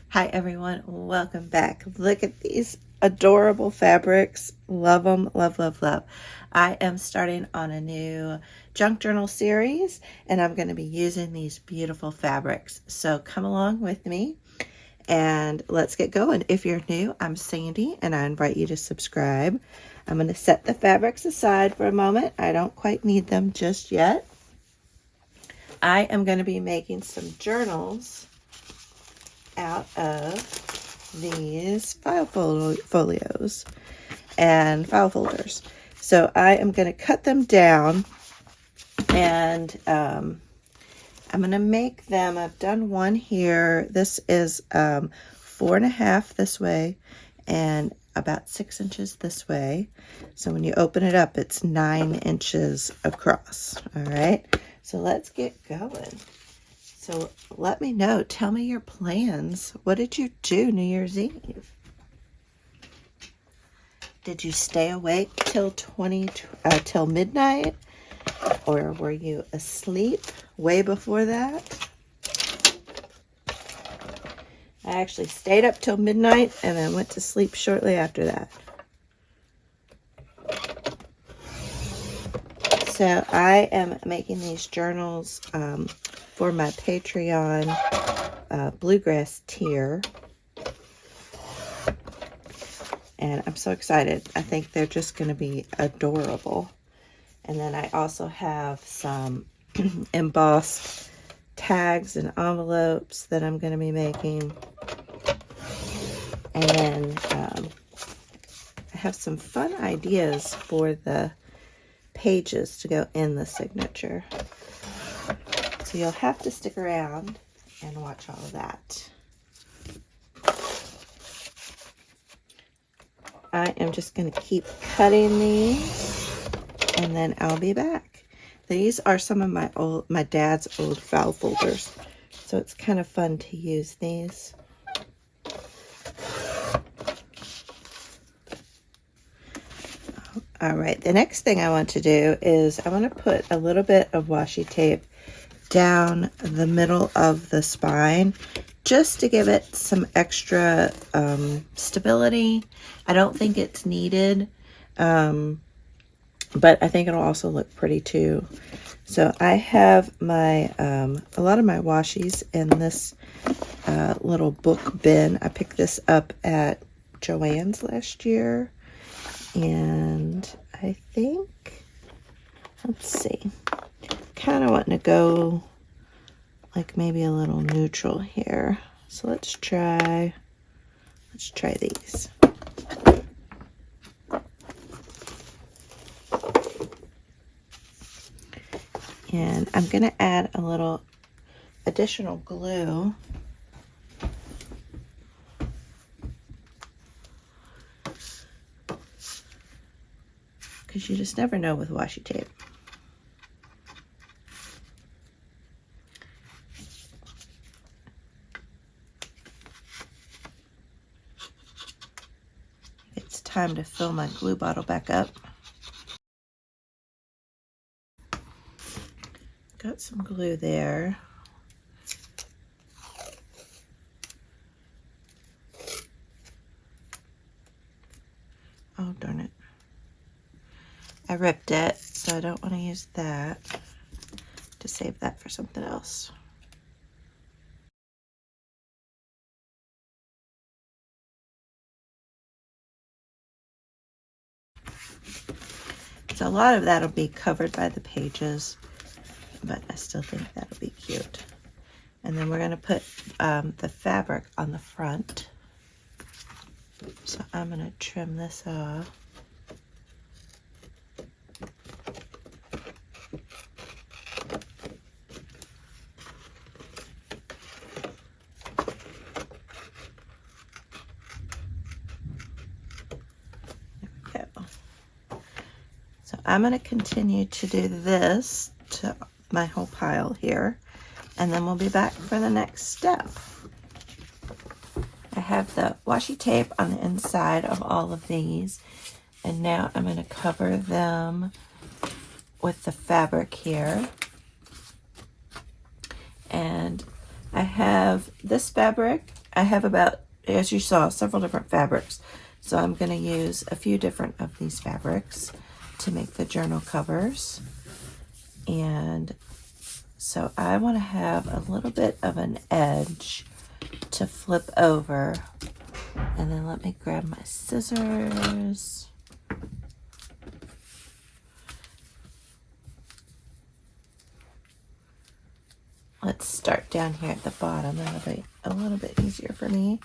Hi everyone, welcome back. Look at these adorable fabrics. Love them, love, love, love. I am starting on a new junk journal series and I'm going to be using these beautiful fabrics. So come along with me and let's get going. If you're new, I'm Sandy and I invite you to subscribe. I'm going to set the fabrics aside for a moment. I don't quite need them just yet. I am going to be making some journals out of these file folios and file folders. So I am going to cut them down and I'm going to make them. I've done one here. This is 4.5 this way and about 6 inches this way. So when you open it up, it's 9 inches across. All right. So let's get going. So let me know. Tell me your plans. What did you do New Year's Eve? Did you stay awake till till midnight? Or were you asleep way before that? I actually stayed up till midnight and then went to sleep shortly after that. So I am making these journals for my Patreon Bluegrass tier. And I'm so excited. I think they're just going to be adorable. And then I also have some embossed tags and envelopes that I'm going to be making. And then I have some fun ideas for the pages to go in the signature. So you'll have to stick around and watch all of that. I am just going to keep cutting these and then I'll be back. These are some of my dad's old file folders. So it's kind of fun to use these. All right, the next thing I want to do is I want to put a little bit of washi tape down the middle of the spine just to give it some extra stability. I don't think it's needed, but I think it'll also look pretty too. So I have my a lot of my washi's in this little book bin. I picked this up at Joann's last year. And I think, let's see, kind of wanting to go like maybe a little neutral here. So let's try these. And I'm going to add a little additional glue. Because you just never know with washi tape. It's time to fill my glue bottle back up. Got some glue there. Oh, darn it. I ripped it, so I don't want to use that. To save that for something else. So a lot of that'll be covered by the pages, but I still think that'll be cute. And then we're going to put the fabric on the front. So I'm going to trim this off. So I'm going to continue to do this to my whole pile here, and then we'll be back for the next step. I have the washi tape on the inside of all of these, and now I'm going to cover them with the fabric here. And I have this fabric I have about, as you saw, several different fabrics. So I'm going to use a few different of these fabrics to make the journal covers. And so I want to have a little bit of an edge to flip over. And then let me grab my scissors. Let's start down here at the bottom. That'll be a little bit easier for me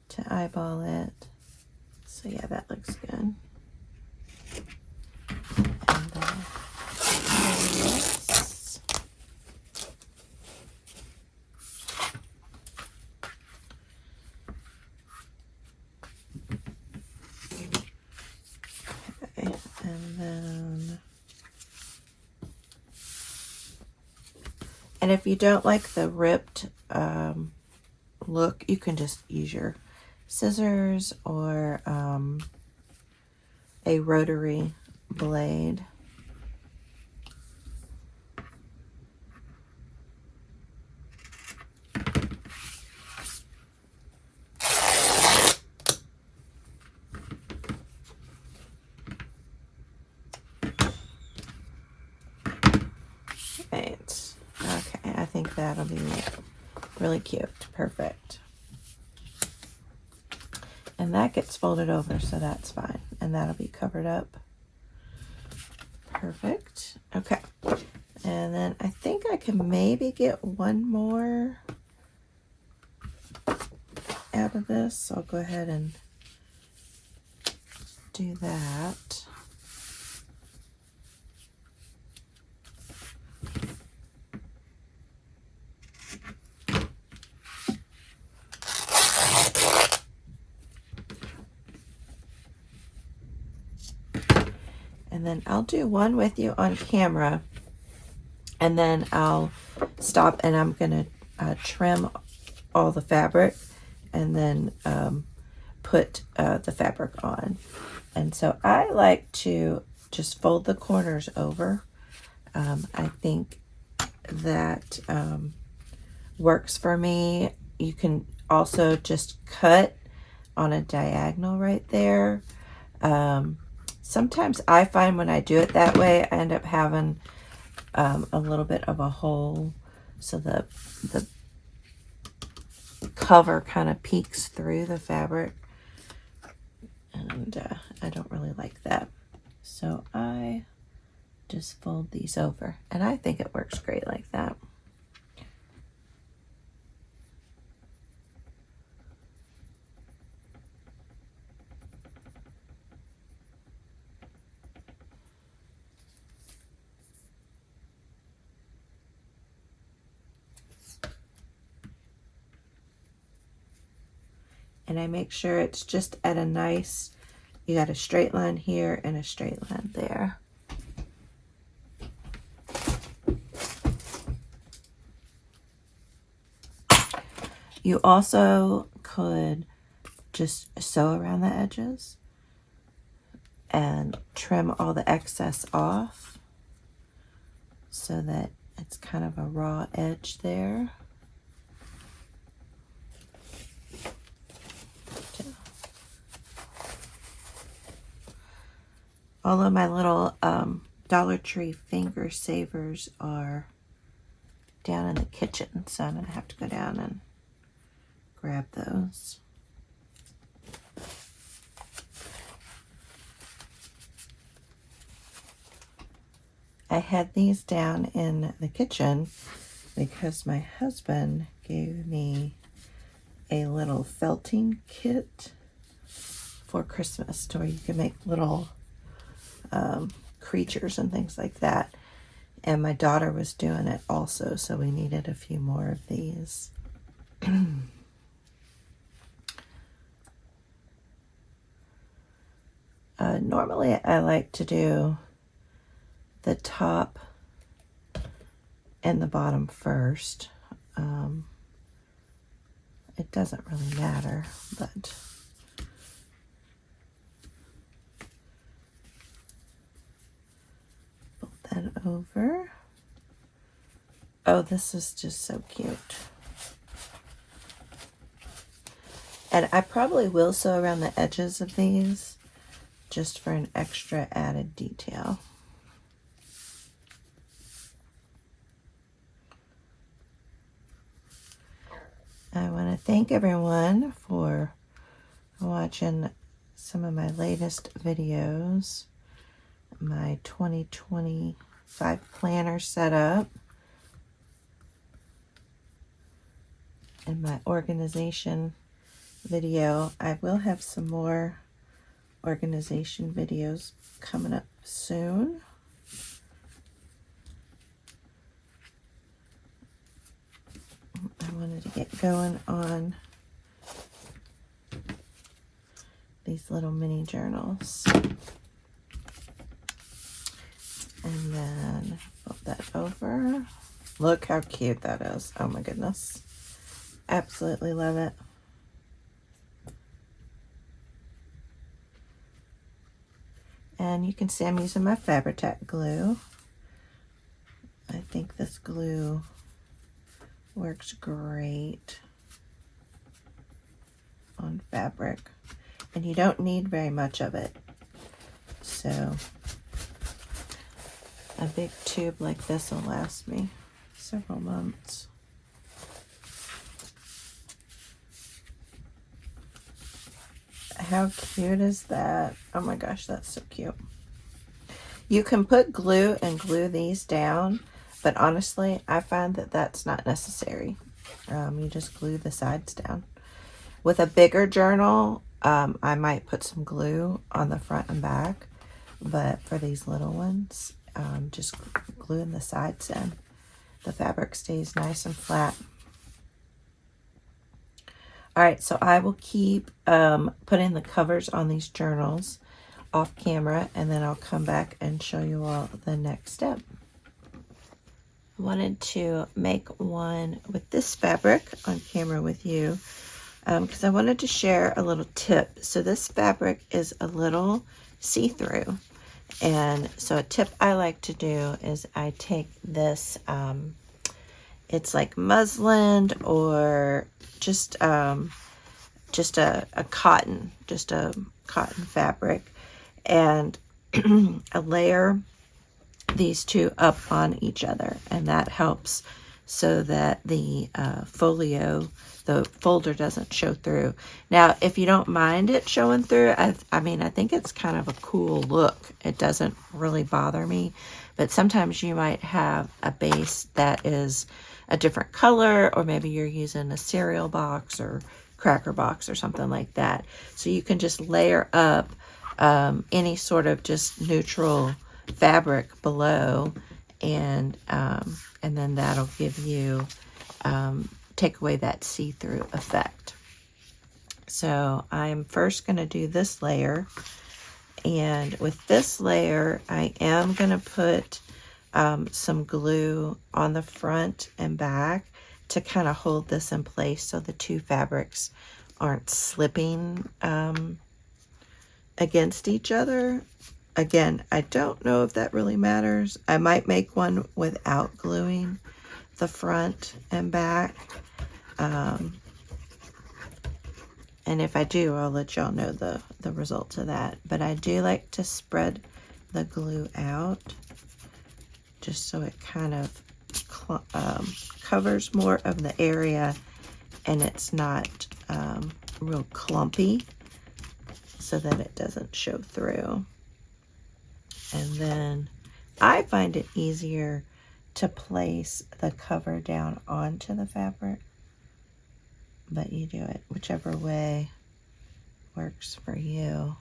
to eyeball it. So yeah, that looks good. And then this. Okay, and then, and if you don't like the ripped look, you can just use your scissors or a rotary blade. Right. Okay, I think that'll be really cute. Perfect. And that gets folded over, so that's fine. And that'll be covered up. Perfect. Okay. And then I think I can maybe get one more out of this. I'll go ahead and do that. And then I'll do one with you on camera, and then I'll stop and I'm going to trim all the fabric and then put the fabric on. And so I like to just fold the corners over. I think that works for me. You can also just cut on a diagonal right there. Sometimes I find when I do it that way, I end up having a little bit of a hole, so the cover kind of peeks through the fabric, and I don't really like that. So I just fold these over, and I think it works great like that. And I make sure it's just at a nice, you got a straight line here and a straight line there. You also could just sew around the edges and trim all the excess off so that it's kind of a raw edge there. All of my little Dollar Tree finger savers are down in the kitchen, so I'm going to have to go down and grab those. I had these down in the kitchen because my husband gave me a little felting kit for Christmas where you can make little creatures and things like that. And my daughter was doing it also, so we needed a few more of these. Normally I like to do the top and the bottom first. It doesn't really matter, but fold that over. Oh, this is just so cute. And I probably will sew around the edges of these just for an extra added detail. I want to thank everyone for watching some of my latest videos. My 2025 planner setup and my organization video. I will have some more organization videos coming up soon. I wanted to get going on these little mini journals. And then flip that over. Look how cute that is. Oh my goodness. Absolutely love it. And you can see I'm using my Fabri-Tac glue. I think this glue works great on fabric. And you don't need very much of it. So a big tube like this will last me several months. How cute is that? Oh my gosh, that's so cute. You can put glue and glue these down, but honestly, I find that that's not necessary. You just glue the sides down. With a bigger journal, I might put some glue on the front and back, but for these little ones, just gluing the sides in. The fabric stays nice and flat. All right, so I will keep putting the covers on these journals off camera, and then I'll come back and show you all the next step. I wanted to make one with this fabric on camera with you because I wanted to share a little tip. So this fabric is a little see-through. And so a tip I like to do is I take this, it's like muslin or just a cotton fabric, and I layer these two up on each other, and that helps so that the the folder doesn't show through. Now, if you don't mind it showing through, I mean, I think it's kind of a cool look. It doesn't really bother me, but sometimes you might have a base that is a different color, or maybe you're using a cereal box or cracker box or something like that. So you can just layer up any sort of just neutral fabric below, and then that'll give you take away that see-through effect. So I'm first going to do this layer, and with this layer I am going to put some glue on the front and back to kind of hold this in place so the two fabrics aren't slipping against each other. Again, I don't know if that really matters. I might make one without gluing the front and back. And if I do, I'll let y'all know the results of that. But I do like to spread the glue out just so it kind of covers more of the area and it's not real clumpy, so that it doesn't show through. And then I find it easier to place the cover down onto the fabric, but you do it whichever way works for you.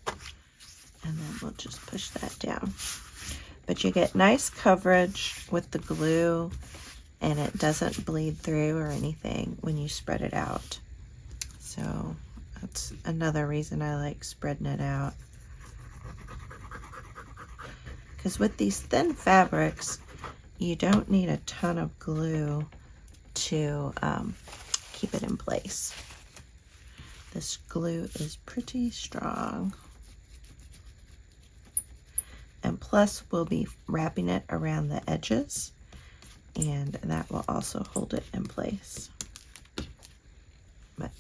And then we'll just push that down. But you get nice coverage with the glue, and it doesn't bleed through or anything when you spread it out. So that's another reason I like spreading it out. Because with these thin fabrics, you don't need a ton of glue to keep it in place. This glue is pretty strong. And plus, we'll be wrapping it around the edges, and that will also hold it in place. But,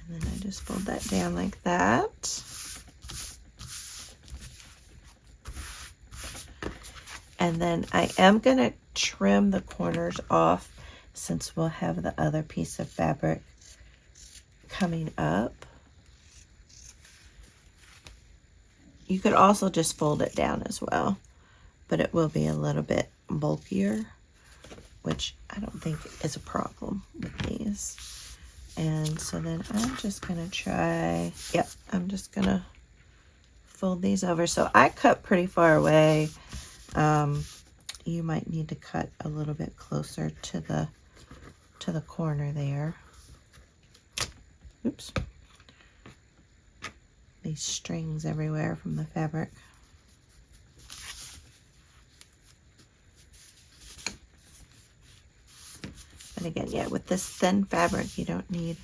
and then I just fold that down like that. And then I am going to trim the corners off since we'll have the other piece of fabric coming up. You could also just fold it down as well, but it will be a little bit bulkier, which I don't think is a problem with these. And so then I'm just going to try, yep, I'm just going to fold these over. So I cut pretty far away. You might need to cut a little bit closer to the corner there. Oops. These strings everywhere from the fabric. And again, yeah, with this thin fabric, you don't need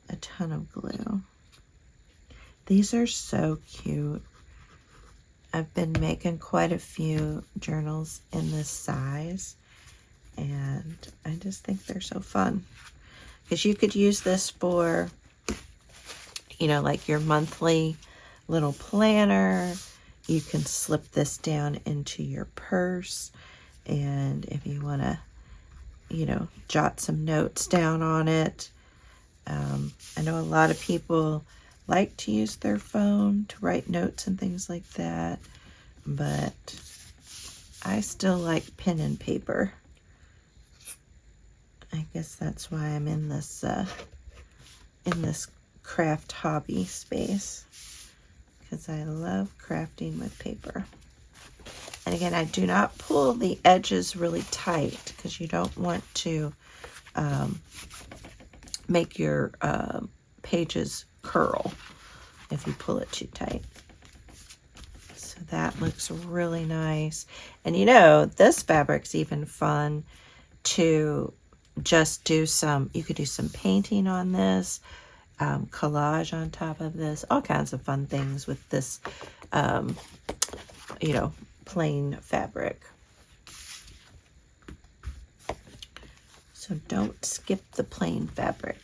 a ton of glue. These are so cute. I've been making quite a few journals in this size, and I just think they're so fun. Because you could use this for, you know, like your monthly little planner. You can slip this down into your purse, and if you want to, you know, jot some notes down on it. I know a lot of people like to use their phone to write notes and things like that, but I still like pen and paper. I guess that's why I'm in this craft hobby space, because I love crafting with paper. And again, I do not pull the edges really tight because you don't want to make your pages curl if you pull it too tight. So that looks really nice. And you know, this fabric's even fun to just do some, you could do some painting on this, collage on top of this, all kinds of fun things with this, you know, plain fabric. So don't skip the plain fabric.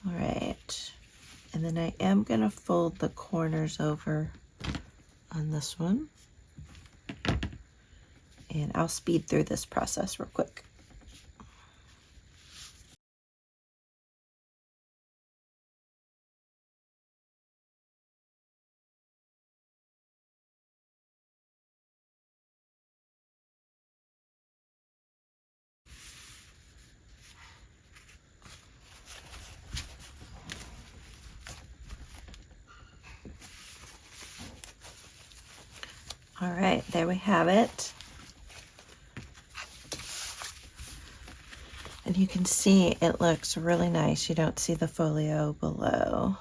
All right. And then I am going to fold the corners over on this one. And I'll speed through this process real quick. All right, there we have it. And you can see it looks really nice. You don't see the folio below.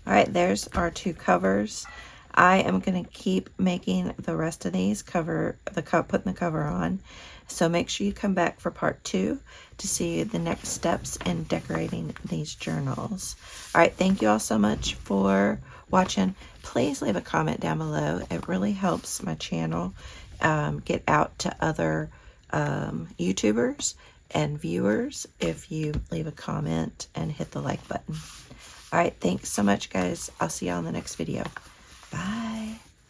All right, there's our two covers. I am going to keep making the rest of these, putting the cover on. So make sure you come back for part 2 to see the next steps in decorating these journals. All right, thank you all so much for watching. Please leave a comment down below. It really helps my channel get out to other YouTubers and viewers if you leave a comment and hit the like button. All right, thanks so much, guys. I'll see you on the next video. Bye.